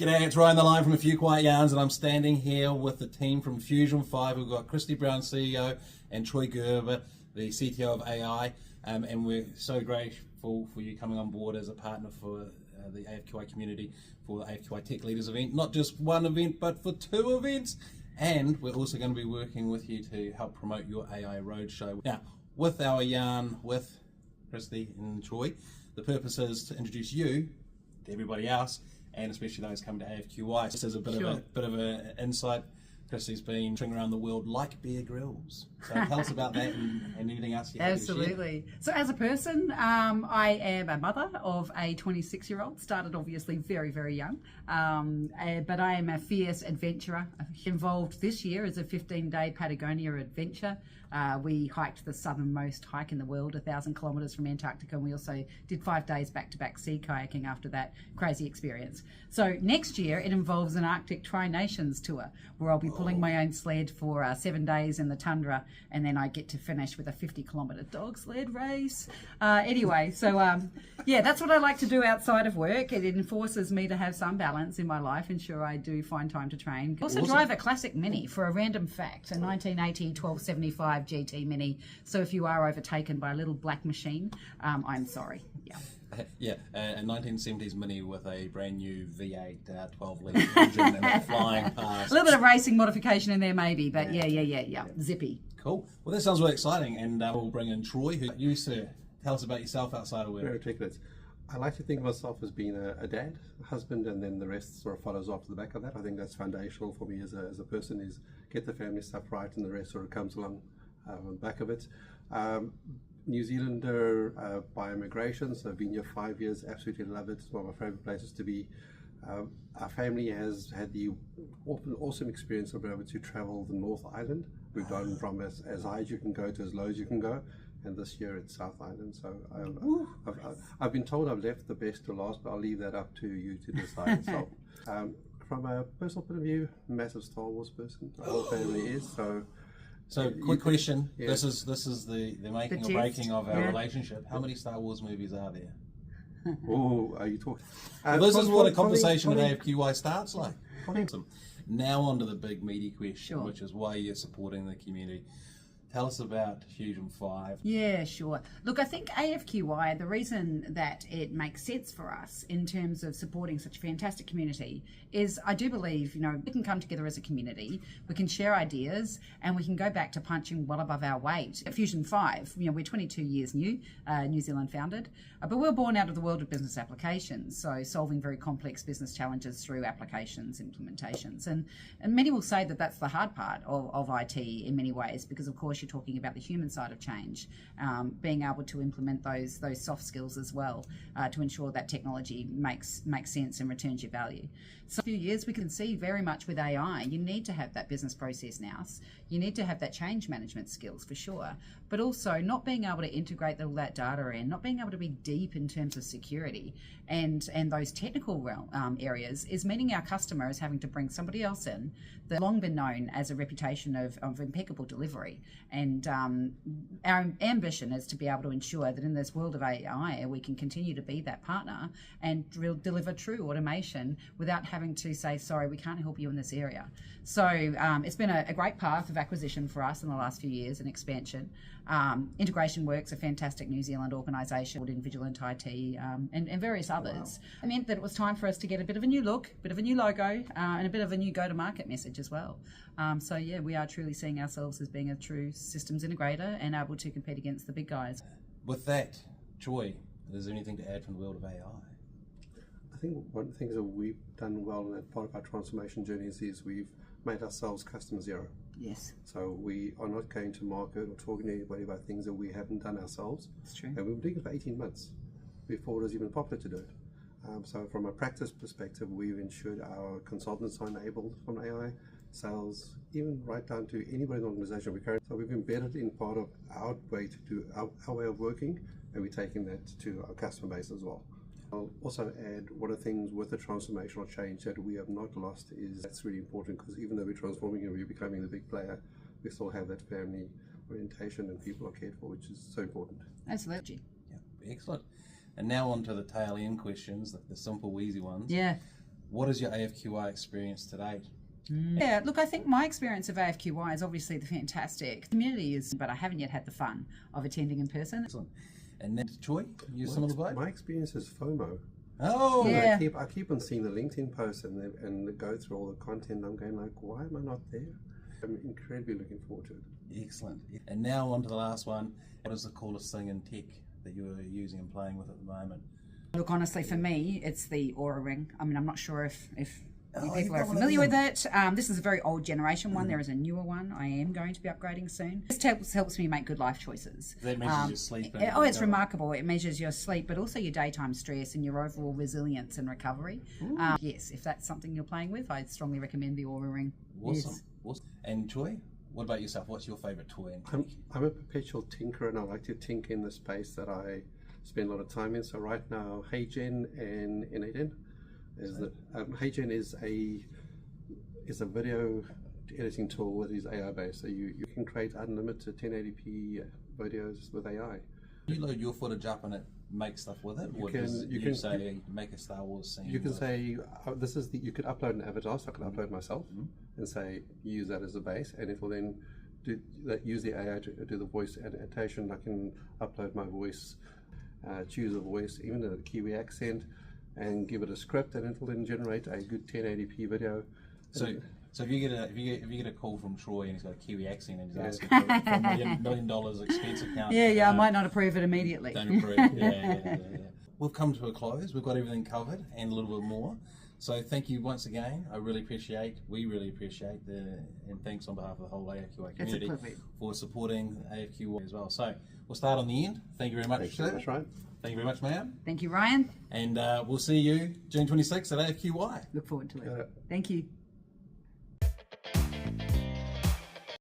G'day, it's Ryan the Line from A Few Quiet Yarns, and I'm standing here with the team from Fusion 5. We've got Kristy Brown, CEO, and Troy Gerber, the CTO of AI, and we're so grateful for you coming on board as a partner for the AFQI community for the AFQI Tech Leaders event. Not just one event, but for 2 events. And we're also going to be working with you to help promote your AI Roadshow. Now, with our yarn with Kristy and Troy, the purpose is to introduce you to everybody else, and especially those coming to AFQI. Just as a bit of an insight, Kristy's been touring around the world like Bear Grylls. So tell us about that and anything else you have to share. Absolutely. So as a person, I am a mother of a 26-year-old. Started obviously very, very young, but I am a fierce adventurer. Involved this year is a 15-day Patagonia adventure. We hiked the southernmost hike in the world, 1,000 kilometres from Antarctica, and we also did 5 days back-to-back sea kayaking after that crazy experience. So next year it involves an Arctic Tri-Nations tour where I'll be pulling my own sled for 7 days in the tundra, and then I get to finish with a 50-kilometre dog sled race. Anyway, so yeah, that's what I like to do outside of work. It enforces me to have some balance in my life, ensure I do find time to train. I also drive a classic Mini for a random fact, a 1980 1275 GT Mini. So if you are overtaken by a little black machine, I'm sorry. Yeah. Yeah, a 1970s Mini with a brand new V8 12-litre engine and flying past. A little bit of racing modification in there maybe, but yeah. Zippy. Cool. Well, that sounds really exciting, and we'll bring in Troy, who used to tell us about yourself outside of work. Very articulate. I like to think of myself as being a dad, a husband, and then the rest sort of follows after the back of that. I think that's foundational for me as a person, is get the family stuff right, and the rest sort of comes along on the back of it. New Zealander by immigration, so I've been here 5 years, absolutely love it. It's one of my favourite places to be. Our family has had the awesome experience of being able to travel the North Island. We've done from as high as you can go to as low as you can go, and this year it's South Island. So I've been told I've left the best to last, but I'll leave that up to you to decide. So from a personal point of view, massive Star Wars person, the whole family is. So, quick question. Yeah. This is the making or breaking of our relationship. How many Star Wars movies are there? Oh, are you talking? This is what a conversation at AFQI starts like. Now on to the big meaty question, which is why you're supporting the community. Tell us about Fusion 5. Yeah, sure. Look, I think AFQI, the reason that it makes sense for us in terms of supporting such a fantastic community is I do believe, we can come together as a community, we can share ideas, and we can go back to punching well above our weight. At Fusion 5, we're 22 years new, New Zealand founded, but we're born out of the world of business applications, so solving very complex business challenges through applications, implementations. And many will say that that's the hard part of IT in many ways, because of course you're talking about the human side of change, being able to implement those soft skills as well to ensure that technology makes sense and returns you value. So a few years we can see very much with AI, you need to have that business process nous, you need to have that change management skills for sure, but also not being able to integrate all that data in, not being able to be deep in terms of security and those technical areas is meaning our customer is having to bring somebody else in that's long been known as a reputation of impeccable delivery. And our ambition is to be able to ensure that in this world of AI, we can continue to be that partner and deliver true automation without having to say, sorry, we can't help you in this area. So it's been a great path of acquisition for us in the last few years and expansion. Integration Works, a fantastic New Zealand organisation, in Vigilant IT and various others. It meant that it was time for us to get a bit of a new look, a bit of a new logo, and a bit of a new go-to-market message as well. So yeah, we are truly seeing ourselves as being a true systems integrator and able to compete against the big guys. With that, Troy, is there anything to add from the world of AI? I think one of the things that we've done well in that part of our transformation journeys is we've made ourselves customer zero. Yes. So we are not going to market or talking to anybody about things that we haven't done ourselves. That's true. And we've been doing it for 18 months before it was even popular to do it. So from a practice perspective, we've ensured our consultants are enabled from AI, sales, even right down to anybody in the organization. So we've embedded in part of our way to do our way of working, and we're taking that to our customer base as well. I'll also add one of the things with the transformational change that we have not lost is that's really important, because even though we're transforming and we're becoming the big player, we still have that family orientation and people are cared for, which is so important. Absolutely. Yeah, excellent. And now on to the tail end questions, the simple, easy ones. Yeah. What is your AFQI experience to date? Yeah, look, I think my experience of AFQY is obviously the fantastic community but I haven't yet had the fun of attending in person. Excellent. And then Troy, you similar boat? My experience is FOMO. Oh, Yeah. I keep on seeing the LinkedIn posts and go through all the content. I'm going like, why am I not there? I'm incredibly looking forward to it. excellent. And now on to the last one. What is the coolest thing in tech that you're using and playing with at the moment? Look, honestly, for me, it's the Aura Ring. I mean, I'm not sure if Oh, people are familiar with it. This is a very old generation one. There is a newer one. I am going to be upgrading soon. This helps me make good life choices. That measures your sleep. It's remarkable. It measures your sleep, but also your daytime stress and your overall resilience and recovery. Yes, if that's something you're playing with, I strongly recommend the Aura Ring. Awesome. Yes. Awesome. And Troy, what about yourself? What's your favourite toy? I'm a perpetual tinker, and I like to tinker in the space that I spend a lot of time in. So right now, HeyGen and N8N is that HeyGen is a video editing tool that is AI based. So you can create unlimited 1080p videos with AI. You load your footage up and it makes stuff with it. You can say make a Star Wars scene. You can say this is you could upload an avatar. So I can upload myself and say use that as a base, and it will then use the AI to do the voice adaptation. I can upload my voice, choose a voice, even a Kiwi accent, and give it a script, and it will then generate a good 1080p video. So if you get a call from Troy and he's got a Kiwi accent and he's asking for $1 million expense account, I might not approve it immediately. Don't approve. Yeah. We've come to a close. We've got everything covered and a little bit more. So thank you once again. We really appreciate and thanks on behalf of the whole AFQA community for supporting AFQA as well. So we'll start on the end. Thank you very much. Thank you very much, Ryan. Thank you very much, ma'am. Thank you, Ryan. And we'll see you June 26th at AFQY. Look forward to it. Thank you.